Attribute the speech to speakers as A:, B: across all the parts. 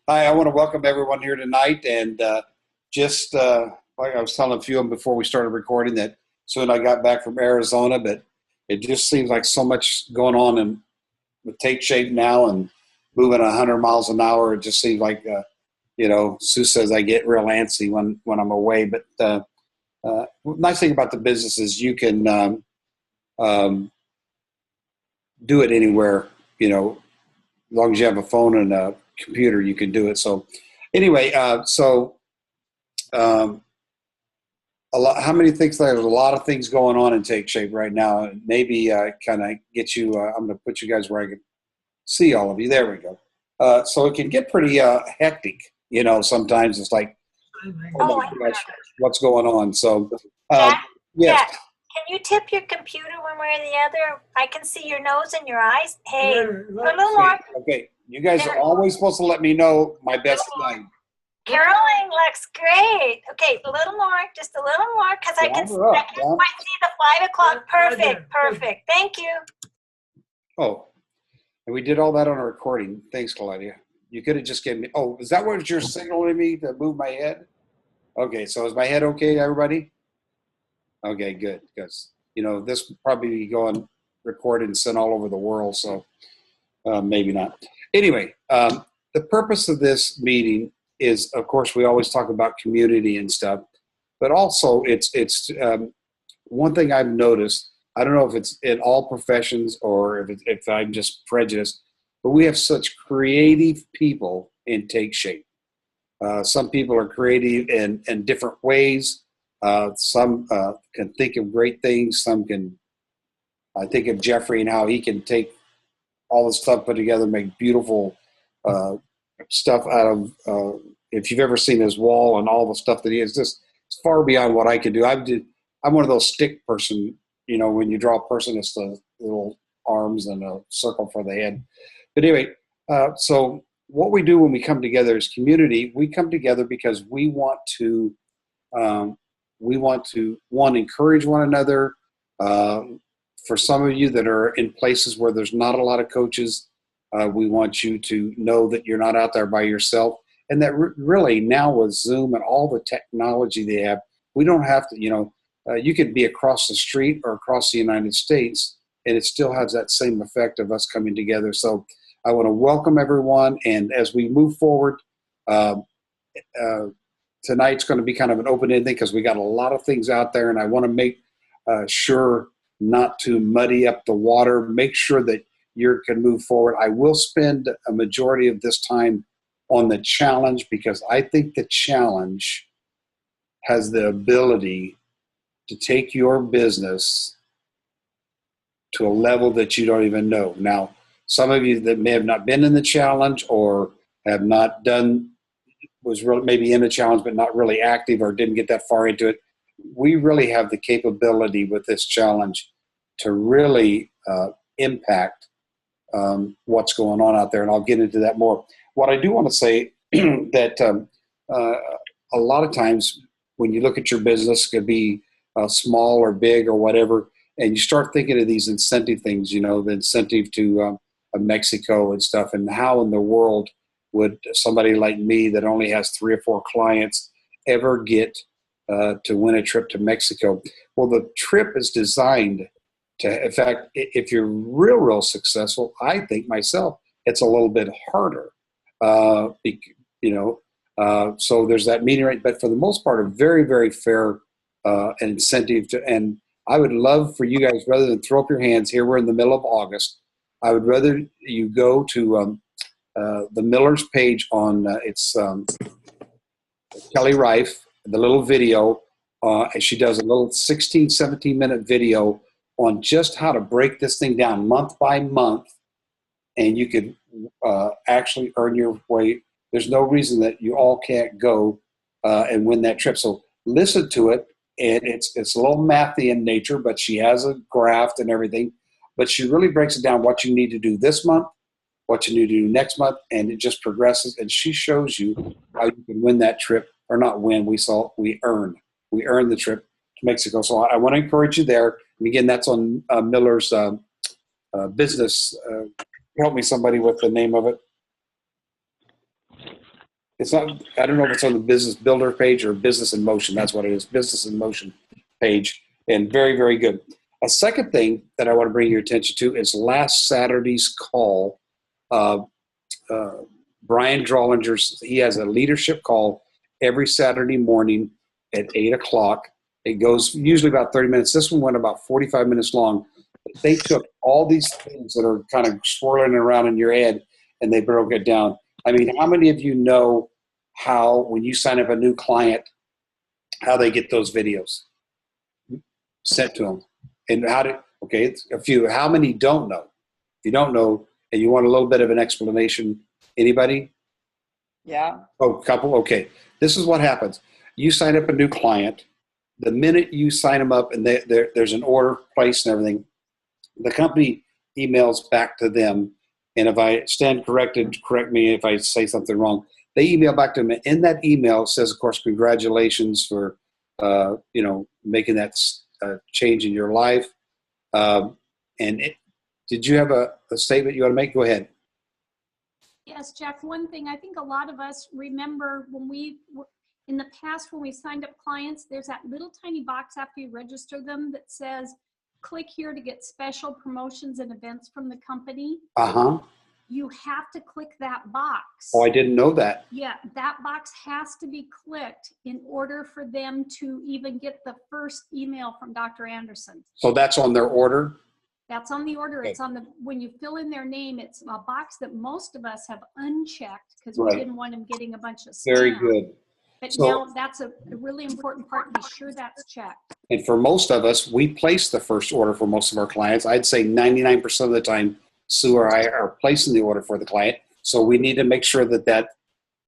A: Hi, I want to welcome everyone here tonight. And just like I was telling a few of them before we started recording, that soon I got back from Arizona, but it just seems like so much going on and with Take Shape now and moving 100 miles an hour. It just seems like, Sue says I get real antsy when I'm away. But nice thing about the business is you can um, do it anywhere, as long as you have a phone and a computer, you can do it. So anyway, um, a lot. How many things? There's a lot of things going on in Take Shape right now. Maybe kind of get you. I'm going to put you guys where I can see all of you. There we go. So it can get pretty hectic. Sometimes it's like, oh
B: Oh,
A: my gosh, what's going on? So uh,
B: Jack,
A: yes,
B: Jack, can you tip your computer one way or the other? I can see your nose and your eyes. Hey, a little more.
A: okay. You guys are
B: There.
A: always supposed to let me know my best slide.
B: Caroline looks great. Okay, a little more, just a little more, because I can
A: Drive her
B: I
A: up.
B: can
A: Yeah.
B: quite see the 5 o'clock. Perfect, perfect. Thank you.
A: Oh, and we did all that on a recording. Thanks, Claudia. You could have just given me. Oh, is that what you're signaling me to move my head? Okay, so is my head okay, everybody? Okay, good. Because this will probably be going recorded and sent all over the world, so maybe not. Anyway, the purpose of this meeting is, of course, we always talk about community and stuff, but also it's one thing I've noticed. I don't know if it's in all professions or if I'm just prejudiced, but we have such creative people in Take Shape. Some people are creative in different ways. Some can think of great things. Some can. I think of Jeffrey and how he can take all the stuff put together, make beautiful uh, stuff out of. If you've ever seen his wall and all the stuff that he has, just it's far beyond what I can do. I'm one of those stick person. When you draw a person, it's the little arms and a circle for the head. But anyway, so what we do when we come together as community, we come together because um, we want to one encourage one another. Um, for some of you that are in places where there's not a lot of coaches, we want you to know that you're not out there by yourself, and that really now with Zoom and all the technology they have, we don't have to. You could be across the street or across the United States, and it still has that same effect of us coming together. So I want to welcome everyone, and as we move forward. Uh, uh, Tonight's going to be kind of an open-ended thing because we got a lot of things out there, and I want to make sure not to muddy up the water. Make sure that you can move forward. I will spend a majority of this time on the challenge because I think the challenge has the ability to take your business to a level that you don't even know. Now, some of you that may have not been in the challenge or have not done was really maybe in a challenge but not really active or didn't get that far into it, we really have the capability with this challenge to really impact what's going on out there. And I'll get into that more. What I do want to say that uh, a lot of times when you look at your business, it could be small or big or whatever, and you start thinking of these incentive things, the incentive to Mexico and stuff, and how in the world would somebody like me that only has 3 or 4 clients ever get to win a trip to Mexico? Well, the trip is designed to, in fact, if you're real successful, I think myself, it's a little bit harder. Uh, you so there's that meeting rate, but for the most part, a very fair incentive to. And I would love for you guys, rather than throw up your hands here, we're in the middle of August. I would rather you go to the Miller's page on it's Kelly Rife, the little video, and she does a little 16, 17-minute video on just how to break this thing down month by month, and you could actually earn your way. There's no reason that you all can't go and win that trip. So listen to it, and it's a little mathy in nature, but she has a graph and everything. But she really breaks it down what you need to do this month, what you need to do next month, and it just progresses. And she shows you how you can win that trip, or not win. We earn the trip to Mexico. So I want to encourage you there. And again, that's on Miller's business. Help me, somebody, with the name of it. It's not, I don't know if it's on the Business Builder page or Business in Motion. That's what it is, Business in Motion page. And very, very good. A second thing that I want to bring your attention to is last Saturday's call. Uh, Brian Drollinger's, he has a leadership call every Saturday morning at 8 o'clock. It goes usually about 30 minutes. This one went about 45 minutes long. But they took all these things that are kind of swirling around in your head and they broke it down. I mean, how many of you know how, when you sign up a new client, how they get those videos sent to them? And how to, okay, it's a few. How many don't know? If you don't know and you want a little bit of an explanation, anybody?
C: Yeah.
A: Oh, couple? Okay. This is what happens. You sign up a new client. The minute you sign them up and there's an order placed and everything, the company emails back to them. And if I stand corrected, correct me if I say something wrong. They email back to them. In that email, it says, of course, congratulations for, making that change in your life. Did you have a statement you want to make? Go ahead.
D: Yes, Jeff, one thing I think a lot of us remember in the past when we signed up clients, there's that little tiny box after you register them that says, click here to get special promotions and events from the company.
A: Uh-huh.
D: You have to click that box.
A: Oh, I didn't know that.
D: Yeah, that box has to be clicked in order for them to even get the first email from Dr. Anderson.
A: So that's on their order?
D: That's on the order.
A: Okay.
D: It's on when you fill in their name, it's a box that most of us have unchecked because
A: Right.
D: we didn't want them getting a bunch of spam.
A: Very good.
D: But
A: So,
D: now that's a really important part. Be sure that's checked.
A: and for most of us, we place the first order for most of our clients. I'd say 99% of the time, Sue or I are placing the order for the client. So we need to make sure that that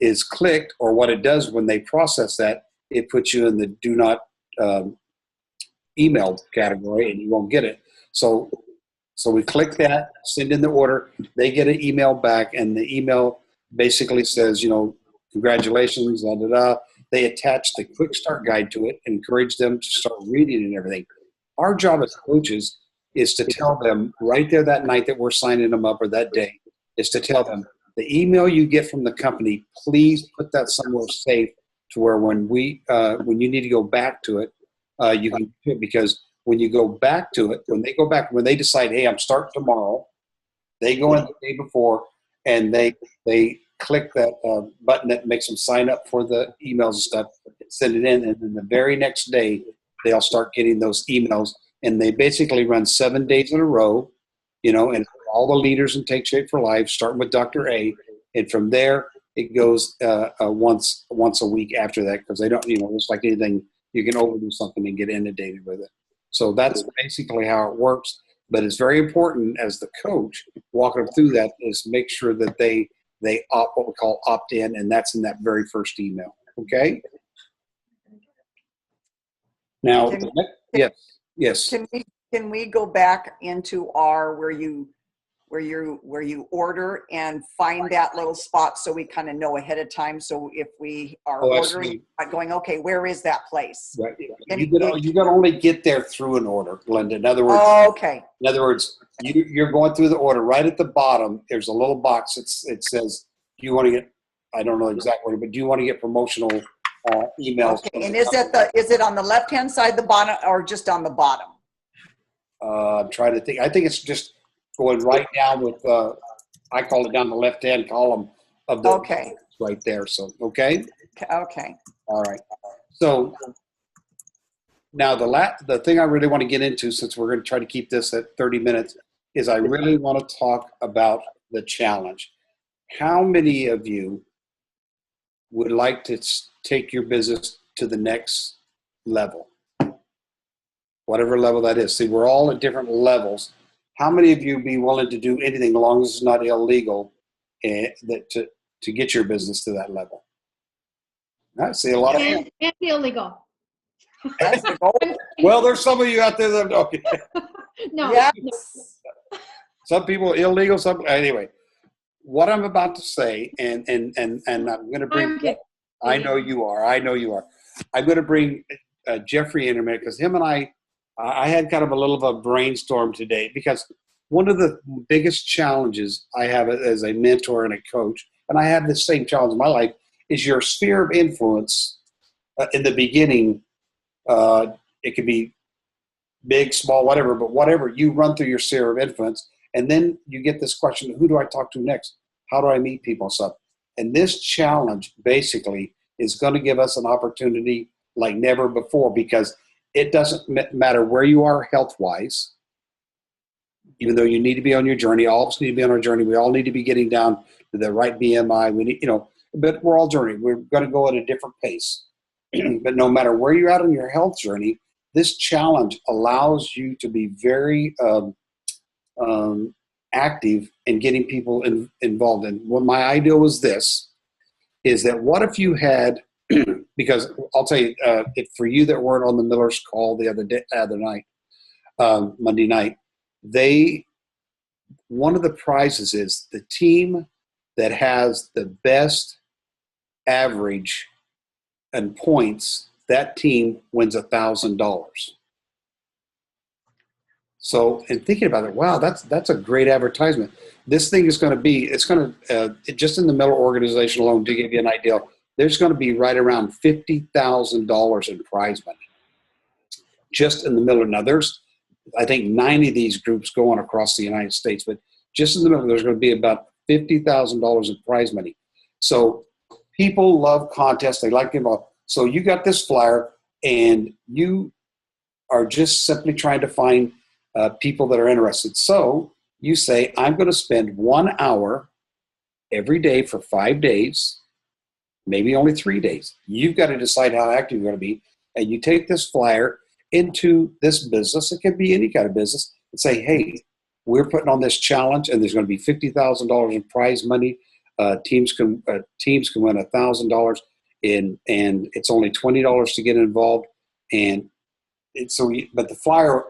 A: is clicked, or what it does when they process that, it puts you in the do not email category and you won't get it. So we click that, send in the order, they get an email back, and the email basically says, congratulations, da, da, da. They attach the quick start guide to it, encourage them to start reading and everything. Our job as coaches is to tell them right there that night that we're signing them up, or that day, is to tell them the email you get from the company, please put that somewhere safe to where when you need to go back to it, you can do it, because when you go back to it, when they decide, hey, I'm starting tomorrow, they go in the day before and they click that button that makes them sign up for the emails and stuff, send it in, and then the very next day they'll start getting those emails, and they basically run 7 days in a row, and all the leaders in Take Shape for Life, starting with Dr. A, and from there it goes once a week after that, because they don't, it's like anything, you can overdo something and get inundated with it. So that's basically how it works. But it's very important as the coach walking them through that is make sure that they what we call opt in, and that's in that very first email. Okay. Now, yes.
C: Can we go back into our where you order and find that little spot so we kind of know ahead of time? So if we are ordering, going, okay, where is that place?
A: Right. You got to only get there through an order, Glenda. In other words, you're going through the order. Right at the bottom, there's a little box. It says, do you want to get, I don't know the exact word, but do you want to get promotional emails?
C: Okay. And is it on the left-hand side, the bottom, or just on the bottom?
A: I'm trying to think. I think it's just going right down with, I call it down the left-hand column of the right there. So, okay.
C: Okay.
A: All right. So now the thing I really want to get into, since we're going to try to keep this at 30 minutes, is I really want to talk about the challenge. How many of you would like to take your business to the next level? Whatever level that is. See, we're all at different levels. How many of you would be willing to do anything, as long as it's not illegal, to get your business to that level? I see a lot of
D: and illegal.
C: That's the goal.
A: Well, there's some of you out there that okay.
D: No.
C: Yes.
A: Some people illegal. Some anyway. What I'm about to say, and I'm going to bring. I know you are. I'm going to bring Jeffrey in a minute, because him and I had kind of a little of a brainstorm today, because one of the biggest challenges I have as a mentor and a coach, and I have the same challenge in my life, is your sphere of influence in the beginning. It could be big, small, whatever, but whatever, you run through your sphere of influence. And then you get this question, who do I talk to next? How do I meet people and stuff? And this challenge basically is going to give us an opportunity like never before, because it doesn't matter where you are health-wise, even though you need to be on your journey. All of us need to be on our journey. We all need to be getting down to the right BMI. We need, but we're all journeying. We're going to go at a different pace. But no matter where you're at on your health journey, this challenge allows you to be very active in getting people involved. And what my idea was this, is that what if you had, because I'll tell you, for you that weren't on the Miller's call the other night, Monday night, one of the prizes is the team that has the best average and points, that team wins $1,000. So, in thinking about it, wow, that's a great advertisement. This thing is going to be, just in the Miller organization alone, to give you an idea, there's going to be right around $50,000 in prize money just in the Miller. Now, there's, I think, 90 of these groups going across the United States, but just in the Miller, there's going to be about $50,000 in prize money. So people love contests. They like them all. So you got this flyer, and you are just simply trying to find people that are interested. So you say, I'm going to spend 1 hour every day for 5 days, maybe only 3 days. You've got to decide how active you're going to be. And you take this flyer into this business. It can be any kind of business, and say, hey, we're putting on this challenge, and there's going to be $50,000 in prize money. Teams can win $1,000, and it's only $20 to get involved. And but the flyer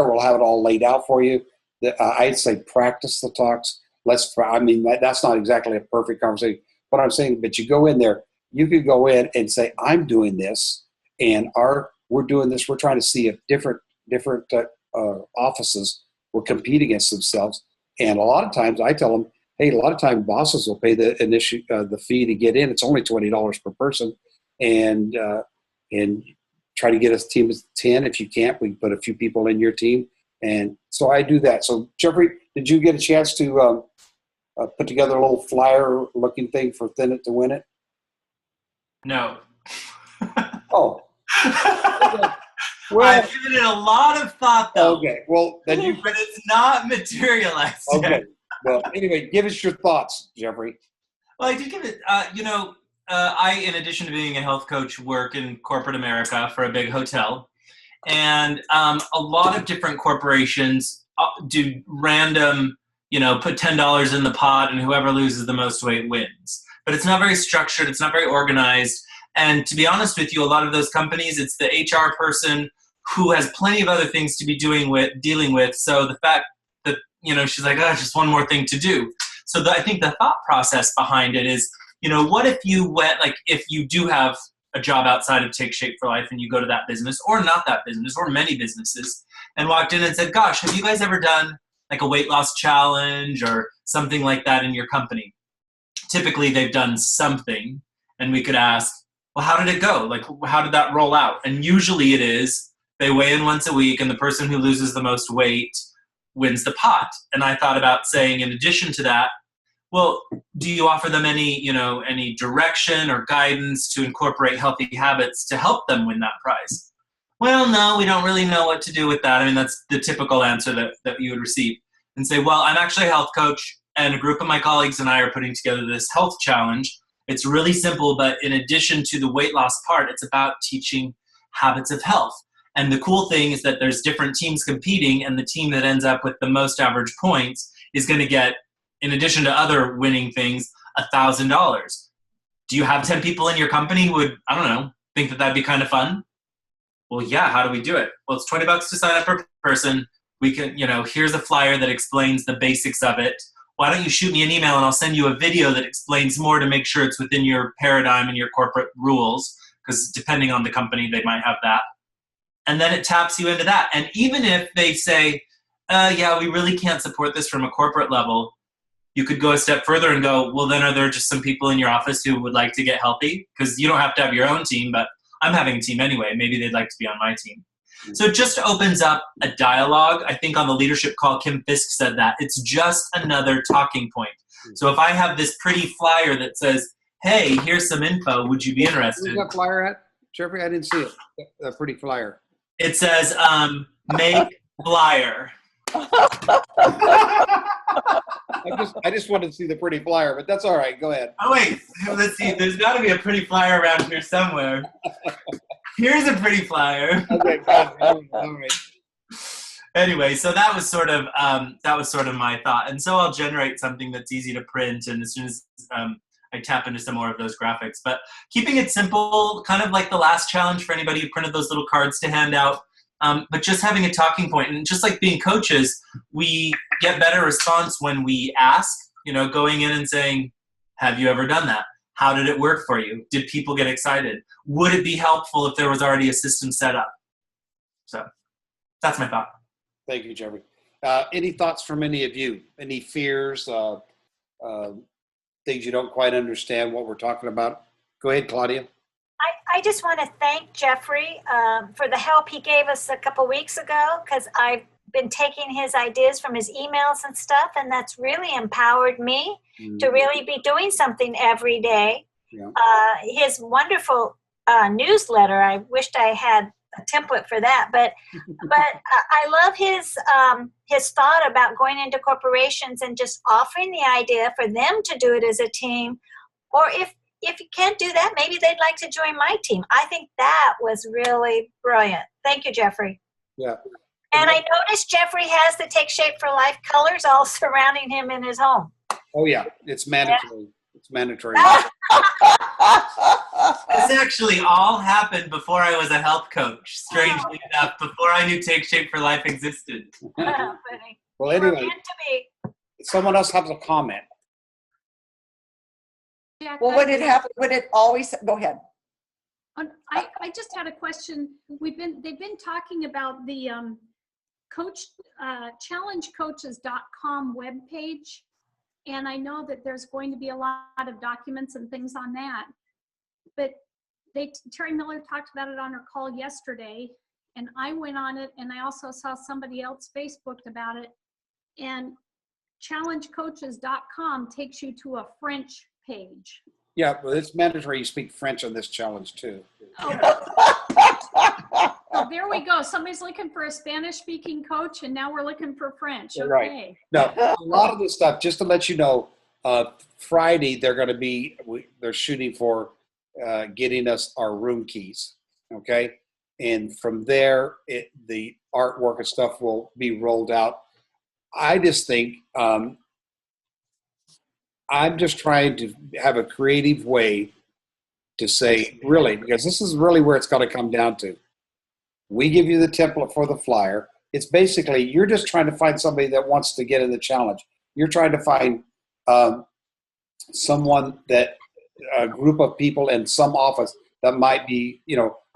A: will have it all laid out for you. I'd say practice the talks. That's not exactly a perfect conversation, but I'm saying, but you go in there, you could go in and say, I'm doing this, and we're doing this. We're trying to see if different offices will compete against themselves. And a lot of times I tell them, hey, a lot of times bosses will pay the fee to get in. It's only $20 per person, and try to get a team of 10. If you can't, we can put a few people in your team. And so I do that. So Jeffrey, did you get a chance to put together a little flyer-looking thing for Thin It to Win It?
E: No.
A: Oh.
E: Well, I've given it a lot of thought, though.
A: Okay. Well, then
E: but it's not materialized
A: okay.
E: yet.
A: Well, anyway, give us your thoughts, Jeffrey.
E: Well, I did give it, I, in addition to being a health coach, work in corporate America for a big hotel. And a lot of different corporations do random, put $10 in the pot, and whoever loses the most weight wins. But it's not very structured. It's not very organized. And to be honest with you, a lot of those companies, it's the HR person who has plenty of other things to be dealing with. So the fact that, she's like, just one more thing to do. So I think the thought process behind it is, what if you went, like if you do have a job outside of Take Shape for Life and you go to that business or not that business or many businesses and walked in and said, gosh, have you guys ever done like a weight loss challenge or something like that in your company? Typically they've done something, and we could ask, well, how did it go? Like, how did that roll out? And usually it is they weigh in once a week, and the person who loses the most weight wins the pot. And I thought about saying, in addition to that, well, do you offer them any direction or guidance to incorporate healthy habits to help them win that prize? Well, no, we don't really know what to do with that. I mean, that's the typical answer that you would receive. And say, well, I'm actually a health coach, and a group of my colleagues and I are putting together this health challenge. It's really simple, but in addition to the weight loss part, it's about teaching habits of health. And the cool thing is that there's different teams competing, and the team that ends up with the most average points is going to get, in addition to other winning things, $1,000. Do you have 10 people in your company who would, I don't know, think that that'd be kind of fun? Well, yeah, how do we do it? Well, it's $20 to sign up per person. We can, here's a flyer that explains the basics of it. Why don't you shoot me an email and I'll send you a video that explains more to make sure it's within your paradigm and your corporate rules, because depending on the company, they might have that. And then it taps you into that. And even if they say, yeah, we really can't support this from a corporate level, You could go a step further and go, well, then are there just some people in your office who would like to get healthy? Because you don't have to have your own team, but I'm having a team anyway. Maybe they'd like to be on my team. So it just opens up a dialogue. I think on the leadership call, Kim Fisk said that. It's just another talking point. So if I have this pretty flyer that says, hey, here's some info, would you be interested?
A: Where's that flyer at? Jeffrey, I didn't see it. That pretty flyer.
E: It says, make flyer.
A: I just wanted to see the pretty flyer, but that's all right. Go ahead.
E: Oh, wait. Let's see. There's got to be a pretty flyer around here somewhere. Here's a pretty flyer.
A: Okay, all right.
E: Anyway, so that was sort of my thought. And so I'll generate something that's easy to print, and as soon as I tap into some more of those graphics. But keeping it simple, kind of like the last challenge for anybody who printed those little cards to hand out. But just having a talking point, and just like being coaches, we get better response when we ask, going in and saying, have you ever done that? How did it work for you? Did people get excited? Would it be helpful if there was already a system set up? So that's my thought.
A: Thank you, Jeffrey. Any thoughts from any of you? Any fears, things you don't quite understand what we're talking about? Go ahead, Claudia.
B: I just want to thank Jeffrey for the help he gave us a couple weeks ago, because I've been taking his ideas from his emails and stuff, and that's really empowered me to really be doing something every day.
A: Yeah.
B: His wonderful newsletter, I wished I had a template for that, but I love his thought about going into corporations and just offering the idea for them to do it as a team, or if you can't do that, maybe they'd like to join my team. I think that was really brilliant. Thank you, Jeffrey.
A: Yeah.
B: And I noticed Jeffrey has the Take Shape for Life colors all surrounding him in his home.
A: Oh, yeah. It's mandatory. Yeah. It's mandatory.
E: This actually all happened before I was a health coach, strangely enough, before I knew Take Shape for Life existed.
B: Funny.
A: Well, anyway,
B: meant to be.
A: Someone else has a comment.
D: Jack,
C: Well, would it always, go ahead.
D: I just had a question. They've been talking about the challengecoaches.com webpage. And I know that there's going to be a lot of documents and things on that. But Terry Miller talked about it on her call yesterday, and I went on it, and I also saw somebody else Facebooked about it. And challengecoaches.com takes you to a French page.
A: Yeah, well, it's mandatory you speak French on this challenge too.
D: Oh, there we go. Somebody's looking for a Spanish-speaking coach, and now we're looking for French. Okay.
A: Right. No, a lot of this stuff, just to let you know, Friday they're shooting for getting us our room keys, okay? And from there, the artwork and stuff will be rolled out. I just think I'm just trying to have a creative way to say, really, because this is really where it's got to come down to. We give you the template for the flyer. It's basically, you're just trying to find somebody that wants to get in the challenge. You're trying to find someone a group of people in some office that might be,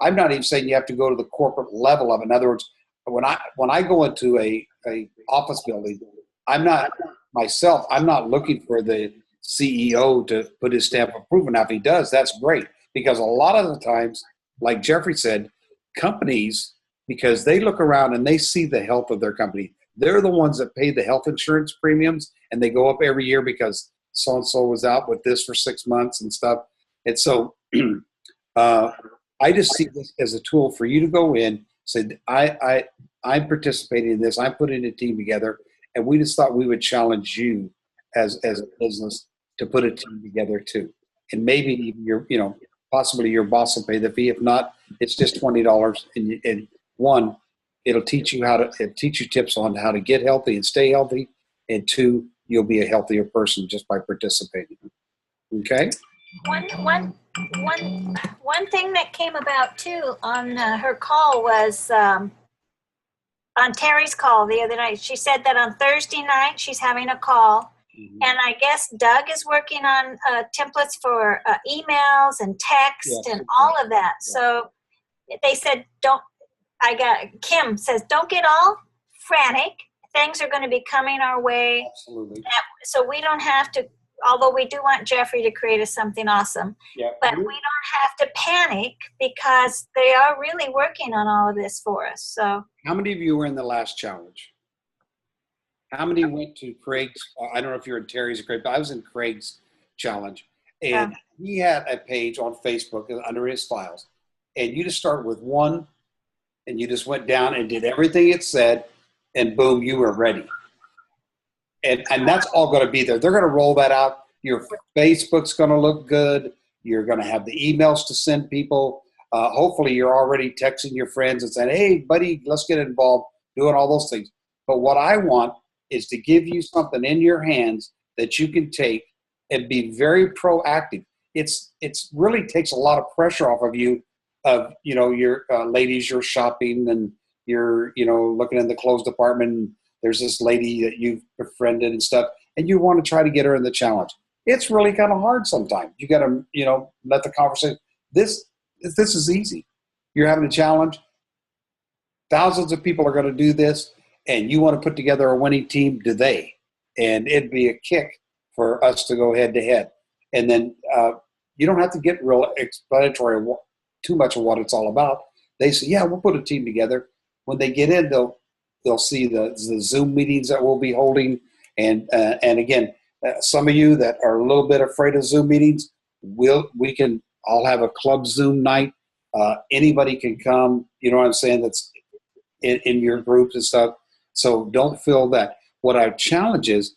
A: I'm not even saying you have to go to the corporate level of it. In other words, when I go into a office building, I'm not looking for the CEO to put his stamp of approval. Now, if he does, that's great, because a lot of the times, like Jeffrey said, companies, because they look around and they see the health of their company, they're the ones that pay the health insurance premiums, and they go up every year because so-and-so was out with this for 6 months and stuff. And so I just see this as a tool for you to go in, say, I'm participating in this, I'm putting a team together, and we just thought we would challenge you as a business to put a team together too. And maybe even possibly your boss will pay the fee. If not, it's just $20. And one, it'll teach you tips on how to get healthy and stay healthy. And two, you'll be a healthier person just by participating. Okay.
B: One thing that came about too on her call was on Terry's call the other night. She said that on Thursday night she's having a call. And I guess Doug is working on templates for emails and text and all of that. So they said, Kim says, don't get all frantic. things are going to be coming our way.
A: Absolutely.
B: So we don't have to, although we do want Jeffrey to create us something awesome,
A: Yeah.
B: but we don't have to panic because they are really working on all of this for us. So
A: How many of you were in the last challenge? How many went to Craig's? I don't know if you're in Terry's or Craig, but I was in Craig's challenge. And he had a page on Facebook under his files. And you just started with one, and you just went down and did everything it said, and boom, you were ready. And that's all going to be there. They're going to roll that out. Your Facebook's going to look good. You're going to have the emails to send people. Hopefully, you're already texting your friends and saying, hey, buddy, let's get involved, doing all those things. But what I want is to give you something in your hands that you can take and be very proactive. It's really takes a lot of pressure off of you, of, you know, your ladies, you're shopping and you're, you know, looking in the clothes department. And there's this lady that you've befriended and stuff, and you want to try to get her in the challenge. It's really kind of hard sometimes. You got to, you know, let the conversation. This is easy. You're having a challenge. Thousands of people are going to do this, and you want to put together a winning team. Do they? And it'd be a kick for us to go head to head. And then you don't have to get real explanatory too much of what it's all about. They say, yeah, we'll put a team together. When they get in, they'll see the Zoom meetings that we'll be holding. And again, some of you that are a little bit afraid of Zoom meetings, we can all have a club Zoom night. Anybody can come, you know what I'm saying, that's in your groups and stuff. So don't feel that. What I challenge is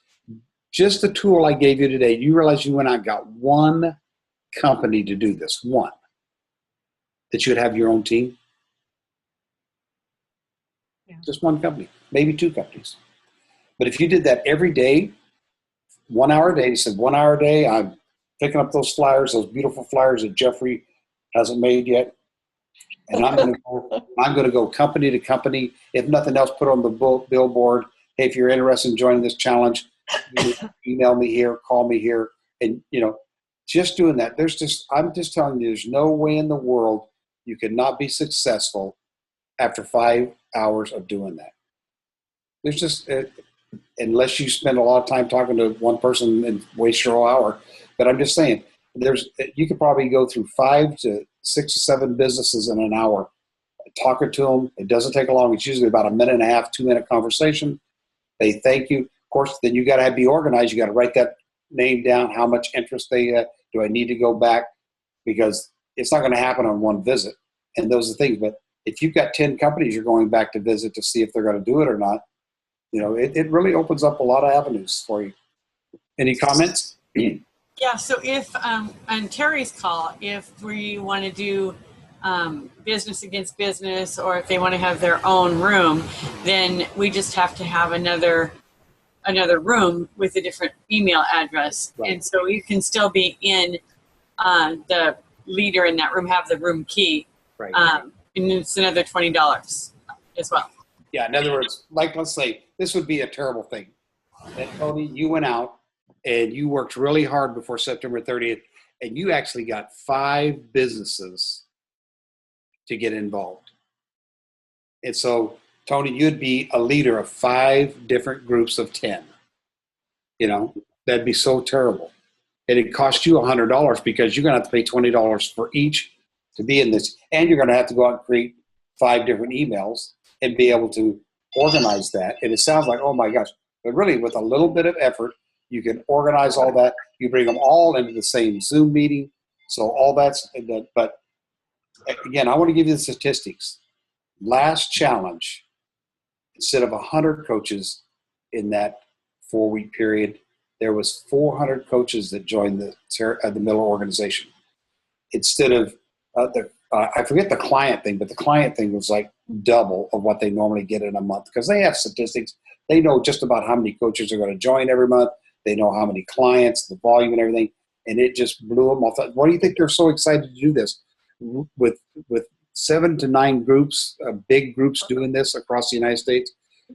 A: just the tool I gave you today. You realize you went out and got one company to do this, one, that you'd have your own team. Yeah. Just one company, maybe two companies. But if you did that every day, 1 hour a day, you said 1 hour a day, I'm picking up those flyers, those beautiful flyers that Jeffrey hasn't made yet. And I'm going to go company to company. If nothing else, put on the billboard. Hey, if you're interested in joining this challenge, email me here, call me here. And, you know, just doing that, I'm just telling you, there's no way in the world you could not be successful after 5 hours of doing that. There's just, unless you spend a lot of time talking to one person and waste your whole hour. But I'm just saying, you could probably go through 5 to 6 or 7 businesses in an hour, talking to them. It doesn't take long. It's usually about a minute and a half, 2-minute conversation. They thank you. Of course, then you got to be organized. You got to write that name down, how much interest they have. Do I need to go back? Because it's not going to happen on one visit. And those are the things. But if you've got 10 companies you're going back to visit to see if they're going to do it or not, you know, it really opens up a lot of avenues for you. Any comments?
F: Yeah, so if, on Terry's call, if we want to do business against business, or if they want to have their own room, then we just have to have another room with a different email address. Right. And so you can still be in the leader in that room, have the room key. Right. And it's another $20 as well.
A: Yeah, in other words, like, let's say this would be a terrible thing. And Tony, you went out and you worked really hard before September 30th, and you actually got 5 businesses to get involved. And so, Tony, you'd be a leader of 5 different groups of 10. You know, that'd be so terrible. And it cost you $100 because you're going to have to pay $20 for each to be in this. And you're going to have to go out and create 5 different emails and be able to organize that. And it sounds like, oh my gosh, but really with a little bit of effort, you can organize all that. You bring them all into the same Zoom meeting. So all that's, but again, I want to give you the statistics. Last challenge, instead of 100 coaches in that 4-week period, there was 400 coaches that joined the Miller organization. Instead of I forget the client thing, but the client thing was like double of what they normally get in a month, because they have statistics. They know just about how many coaches are going to join every month. They know how many clients, the volume and everything, and it just blew them off. Why do you think they're so excited to do this? With 7 to 9 groups, big groups doing this across the United States,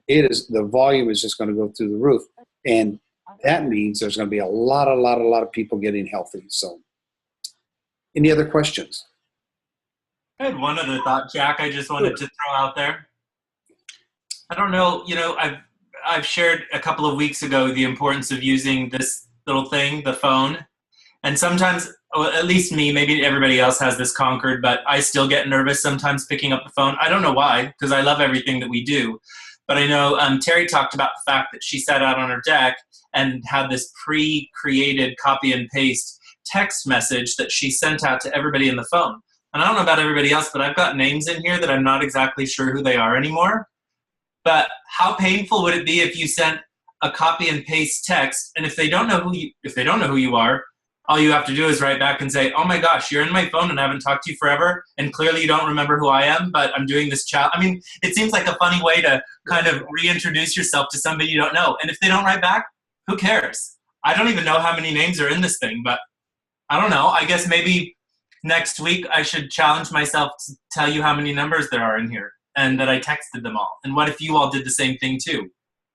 A: the volume is just going to go through the roof, and that means there's going to be a lot of people getting healthy. So, any other questions?
E: I had one other thought, Jack, I just wanted to throw out there. I don't know, I've shared a couple of weeks ago the importance of using this little thing, the phone. And sometimes, well, at least me, maybe everybody else has this conquered, but I still get nervous sometimes picking up the phone. I don't know why, because I love everything that we do. But I know Terry talked about the fact that she sat out on her deck and had this pre-created copy and paste text message that she sent out to everybody in the phone. And I don't know about everybody else, but I've got names in here that I'm not exactly sure who they are anymore. But how painful would it be if you sent a copy and paste text, and if they don't know who you are, all you have to do is write back and say, "Oh my gosh, you're in my phone and I haven't talked to you forever, and clearly you don't remember who I am, but I'm doing this chat." I mean, it seems like a funny way to kind of reintroduce yourself to somebody you don't know. And if they don't write back, who cares? I don't even know how many names are in this thing, but I don't know. I guess maybe next week I should challenge myself to tell you how many numbers there are in here and that I texted them all. And what if you all did the same thing too?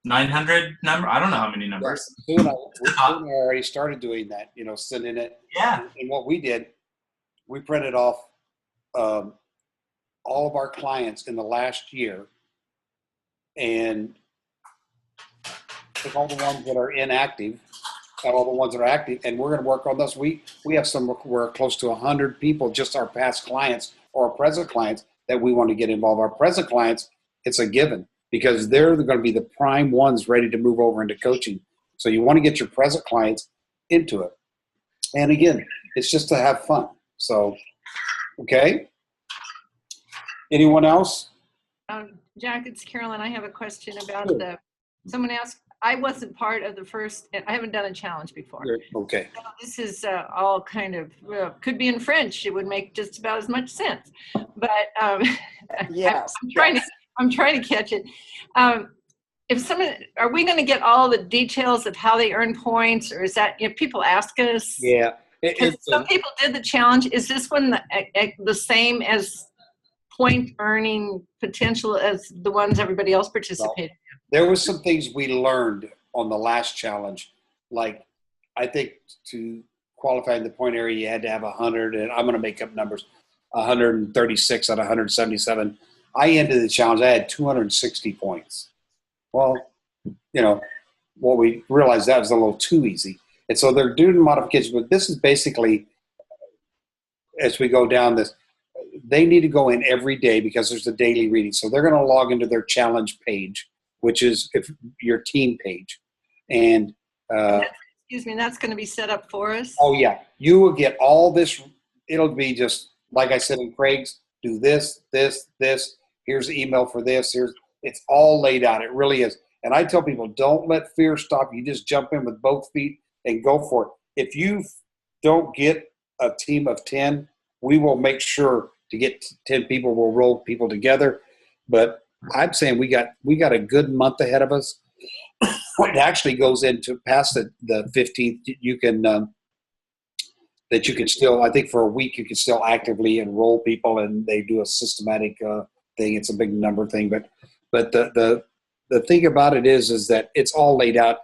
E: 900 number? I don't know how many numbers.
A: Sue and I already started doing that, sending it.
E: Yeah.
A: And what we did, we printed off all of our clients in the last year and took all the ones that are inactive, all the ones that are active, and we're going to work on those. We have we're close to 100 people, just our past clients or our present clients that we want to get involved. Our present clients, it's a given, because they're going to be the prime ones ready to move over into coaching. So you want to get your present clients into it. And again, it's just to have fun. So, okay. Anyone else?
G: Jack, it's Carolyn. I have a question about
A: Sure.
G: someone asked, I wasn't part of the first, I haven't done a challenge before.
A: Okay.
G: So this is all kind of, could be in French. It would make just about as much sense. But
C: Yes.
G: I'm trying to catch it. Are we going to get all the details of how they earn points, or is that, people ask us?
A: Yeah.
G: Because some people did the challenge. Is this one the same as point earning potential as the ones everybody else participated in?
A: There was some things we learned on the last challenge. Like, I think to qualify in the point area, you had to have 100, and I'm going to make up numbers, 136 out of 177. I ended the challenge, I had 260 points. Well, what we realized that was a little too easy. And so they're doing modifications, but this is basically, as we go down this, they need to go in every day because there's a daily reading. So they're going to log into their challenge page, which is your team page. And
G: excuse me, that's going to be set up for us?
A: Oh, yeah. You will get all this. It'll be just, like I said in Craig's, do this, this, this. Here's the email for this. It's all laid out. It really is. And I tell people, don't let fear stop you. Just jump in with both feet and go for it. If you don't get a team of 10, we will make sure to get 10 people. We'll roll people together. But I'm saying we got a good month ahead of us. It actually goes into past the 15th. You can that you can still, I think for a week you can still actively enroll people, and they do a systematic thing. It's a big number thing, but the thing about it is that it's all laid out.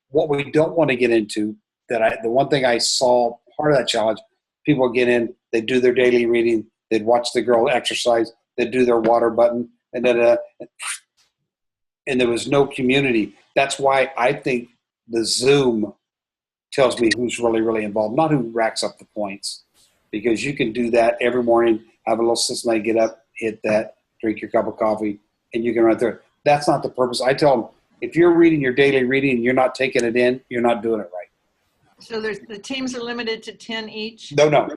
A: What we don't want to get into, the one thing I saw part of that challenge, people get in, they do their daily reading, they'd watch the girl exercise, they'd do their water button, and then and there was no community. That's why I think the Zoom tells me who's really, really involved, not who racks up the points, because you can do that every morning, have a little system, get up, hit that, drink your cup of coffee, and you can run through it. That's not the purpose. I tell them, if you're reading your daily reading and you're not taking it in, you're not doing it right.
G: So the teams are limited to 10 each?
A: No.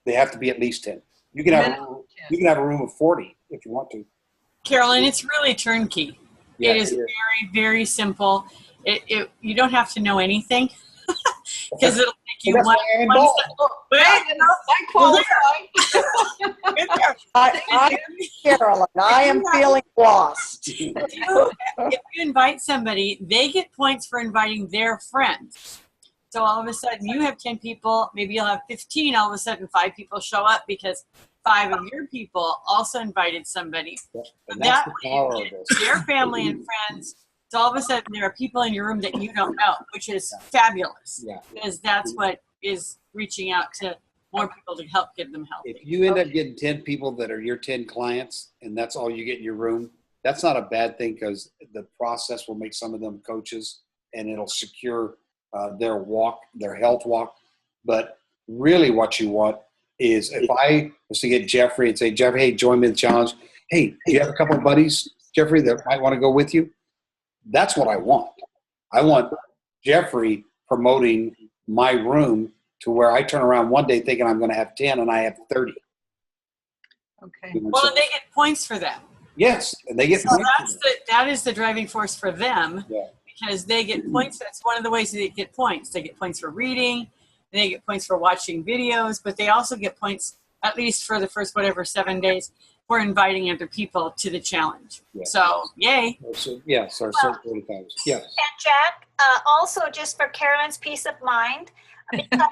A: They have to be at least 10. You can have a room of 40 if you want to.
F: Carolyn, it's really turnkey.
A: Yeah,
F: it is very, very simple. You don't have to know anything because it'll take you one
C: Carolyn, I am feeling lost.
F: If you invite somebody, they get points for inviting their friends. So all of a sudden you have 10 people, maybe you'll have 15, all of a sudden 5 people show up because 5 of your people also invited somebody. That way you get their family and friends. So all of a sudden there are people in your room that you don't know, which is fabulous.
A: Yeah.
F: Because that's what is reaching out to more people to help get them healthy.
A: If you end up getting 10 people that are your 10 clients and that's all you get in your room, that's not a bad thing because the process will make some of them coaches and it'll secure their health walk. But really what you want is if I was to get Jeffrey and say, Jeffrey, hey, join me in the challenge. Hey, do you have a couple of buddies, Jeffrey, that might want to go with you? That's what I want. I want Jeffrey promoting my room to where I turn around one day thinking I'm going to have 10 and I have 30.
G: Okay.
F: Well, and they get points for that.
A: Yes, and they get
F: So
A: points.
F: that is the driving force for them,
A: Yeah.
F: because they get points. That's one of the ways they get points. They get points for reading, and they get points for watching videos, but they also get points, at least for the first, 7 days, for inviting other people to the challenge.
A: Yeah.
F: So, yay.
A: So, yes, our
B: Well,
A: 45. Yes.
B: And Jack, also just for Carolyn's peace of mind, because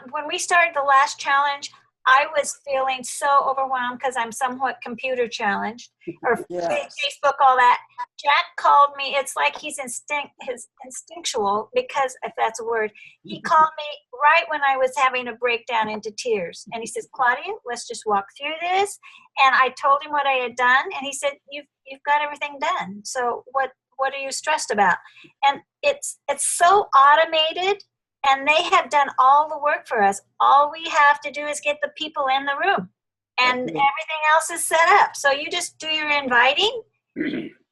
B: when we started the last challenge, I was feeling so overwhelmed because I'm somewhat computer challenged, or
C: Yes.
B: Facebook, all that. Jack called me. It's like he's instinctual, because if that's a word. He called me right when I was having a breakdown into tears, and he says, "Claudia, let's just walk through this." And I told him what I had done, and he said, "You've got everything done. So what are you stressed about?" And it's so automated. And they have done all the work for us. All we have to do is get the people in the room, and everything else is set up. So you just do your inviting,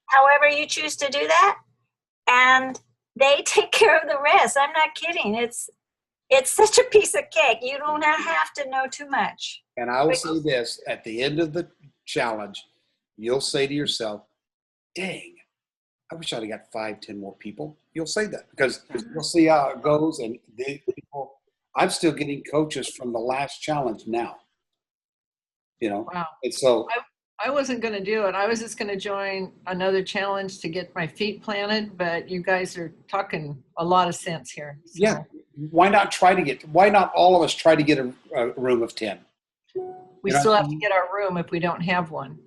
B: however you choose to do that, and they take care of the rest. I'm not kidding. It's such a piece of cake. You don't have to know too much.
A: And I will say this, at the end of the challenge, you'll say to yourself, dang, I wish I'd have got 5, 10 more people. You'll say that because you'll see how it goes. And I'm still getting coaches from the last challenge now.
G: Wow.
A: And so
G: I wasn't going to do it. I was just going to join another challenge to get my feet planted, but you guys are talking a lot of sense here. So.
A: yeah, why not all of us try to get a room of 10?
G: We still have to get our room if we don't have one.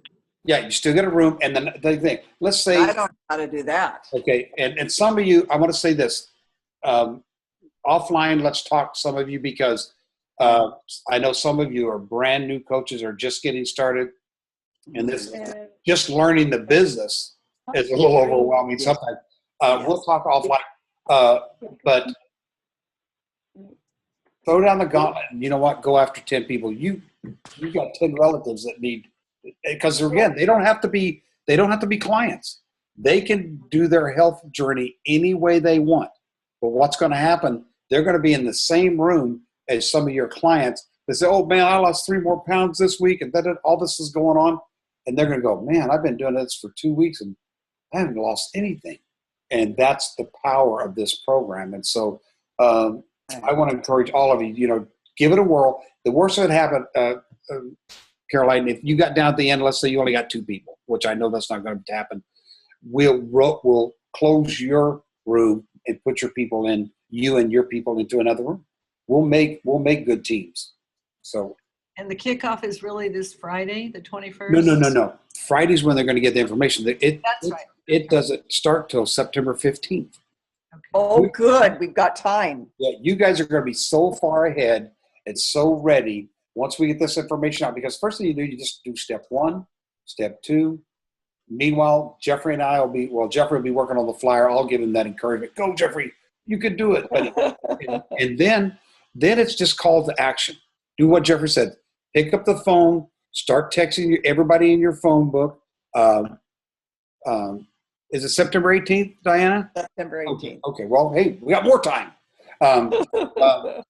A: Yeah, you still get a room. And then the thing, let's say,
C: I don't know how to do that.
A: okay. And some of you, I want to say this, offline, let's talk some of you, because I know some of you are brand new coaches or just getting started. And this, just learning the business is a little overwhelming sometimes. We'll talk offline, but throw down the gauntlet and you know what? Go after 10 people. You got 10 relatives that need, because again, they don't have to be clients. They can do their health journey any way they want. But what's going to happen? They're going to be in the same room as some of your clients. They say, "Oh man, I lost 3 more pounds this week," and then all this is going on, and they're going to go, "Man, I've been doing this for 2 weeks and I haven't lost anything." And that's the power of this program. And so I want to encourage all of you. Give it a whirl. The worst that happened, Caroline, if you got down at the end, let's say you only got 2 people, which I know that's not going to happen. We'll close your room and put you and your people into another room. We'll make good teams. So.
G: And the kickoff is really this Friday, the 21st?
A: No. Friday's when they're going to get the information.
G: That's right.
A: It doesn't start till September 15th.
G: Okay.
C: Oh, good. We've got time.
A: Yeah, you guys are going to be so far ahead and so ready once we get this information out. Because first thing you do, you just do step 1, step 2. Meanwhile, Jeffrey and I Jeffrey will be working on the flyer. I'll give him that encouragement. Go, Jeffrey. You can do it. And then it's just call to action. Do what Jeffrey said. Pick up the phone. Start texting everybody in your phone book. Is it September 18th, Diana?
C: September 18th.
A: Okay. Well, hey, we got more time. But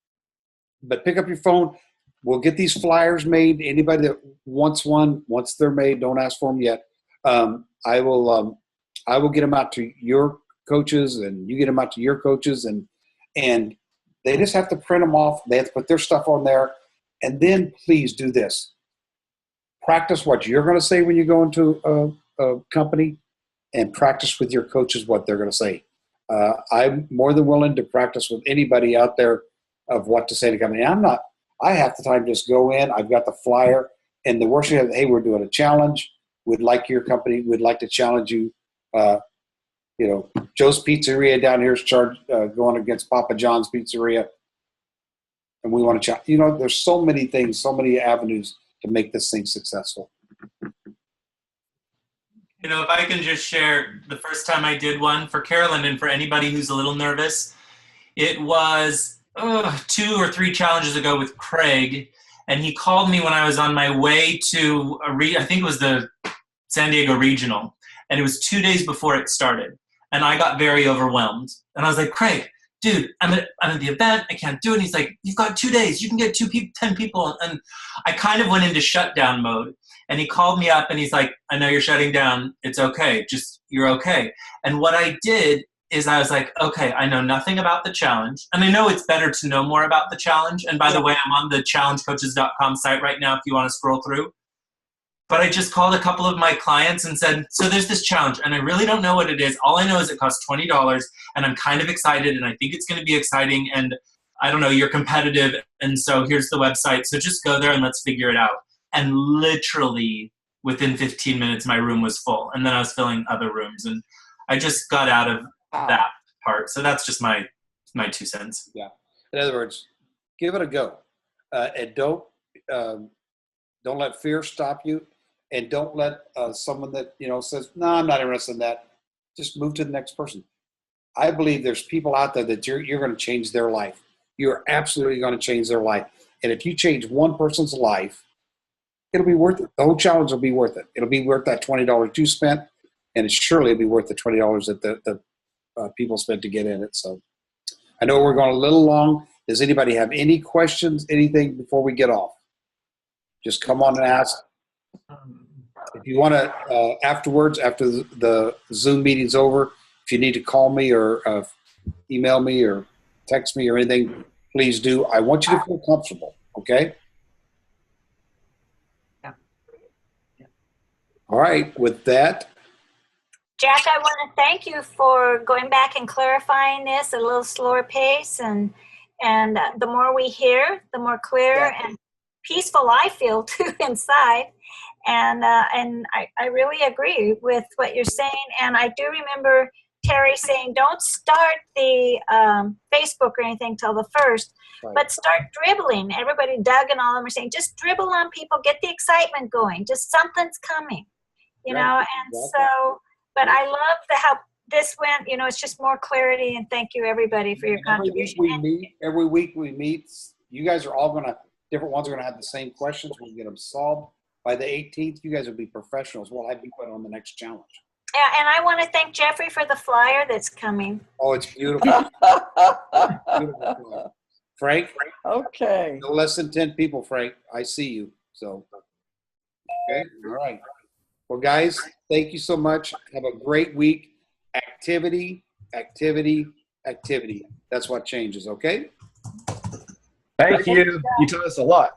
A: pick up your phone. We'll get these flyers made. Anybody that wants one, once they're made, don't ask for them yet. I will get them out to your coaches, and you get them out to your coaches, and they just have to print them off. They have to put their stuff on there, and then please do this: practice what you're going to say when you go into a company, and practice with your coaches what they're going to say. I'm more than willing to practice with anybody out there of what to say to the company. I half the time just go in. I've got the flyer, and the worst thing is, hey, we're doing a challenge. We'd like your company. We'd like to challenge you. Joe's Pizzeria down here is going against Papa John's Pizzeria, and we want to challenge. There's so many things, so many avenues to make this thing successful.
E: You know, if I can just share the first time I did one for Carolyn and for anybody who's a little nervous, it was 2 or 3 challenges ago with Craig, and he called me when I was on my way to I think it was the San Diego Regional, and it was 2 days before it started, and I got very overwhelmed. And I was like, Craig, dude, I'm at the event, I can't do it. And he's like, you've got 2 days, you can get 10 people. And I kind of went into shutdown mode. And he called me up and he's like, I know you're shutting down. It's okay. You're okay. And what I did is I was like, okay, I know nothing about the challenge. And I know it's better to know more about the challenge. And by the way, I'm on the challengecoaches.com site right now if you want to scroll through. But I just called a couple of my clients and said, so there's this challenge, and I really don't know what it is. All I know is it costs $20, and I'm kind of excited, and I think it's going to be exciting, and I don't know, you're competitive, and so here's the website. So just go there and let's figure it out. And literally within 15 minutes, my room was full, and then I was filling other rooms, and I just got out of that part. So that's just my 2 cents.
A: Yeah. In other words, give it a go, and don't let fear stop you, and don't let someone that says, "No, I'm not interested in that." Just move to the next person. I believe there's people out there that you're going to change their life. You're absolutely going to change their life, and if you change one person's life, it'll be worth it. The whole challenge will be worth it. It'll be worth that $20 you spent, and it surely will be worth the $20 that the people spent to get in it. So I know we're going a little long. Does anybody have any questions, anything before we get off? Just come on and ask. If you want to, afterwards, after the Zoom meeting's over, if you need to call me or email me or text me or anything, please do. I want you to feel comfortable, okay?
G: Yeah.
A: All right, with that.
B: Jack, I want to thank you for going back and clarifying this at a little slower pace. And the more we hear, the more clear and peaceful I feel too inside. And I really agree with what you're saying. And I do remember Terry saying, don't start the Facebook or anything till the 1st,
A: Right.
B: but start dribbling. Everybody, Doug and all of them are saying, just dribble on people, get the excitement going. Just something's coming, you know. And so, but I love how this went. You know, it's just more clarity. And thank you, everybody, for your contribution.
A: Every week we meet. You guys are all different ones are going to have the same questions. We'll get them solved. By the 18th, you guys will be professionals. We'll have you put on the next challenge.
B: Yeah, and I want to thank Jeffrey for the flyer that's coming.
A: Oh, it's beautiful. Beautiful. Frank?
C: Okay.
A: No less than 10 people, Frank. I see you. So, okay. All right. Well, guys, thank you so much. Have a great week. Activity, activity, activity. That's what changes, okay?
H: Thank you. You taught us a lot.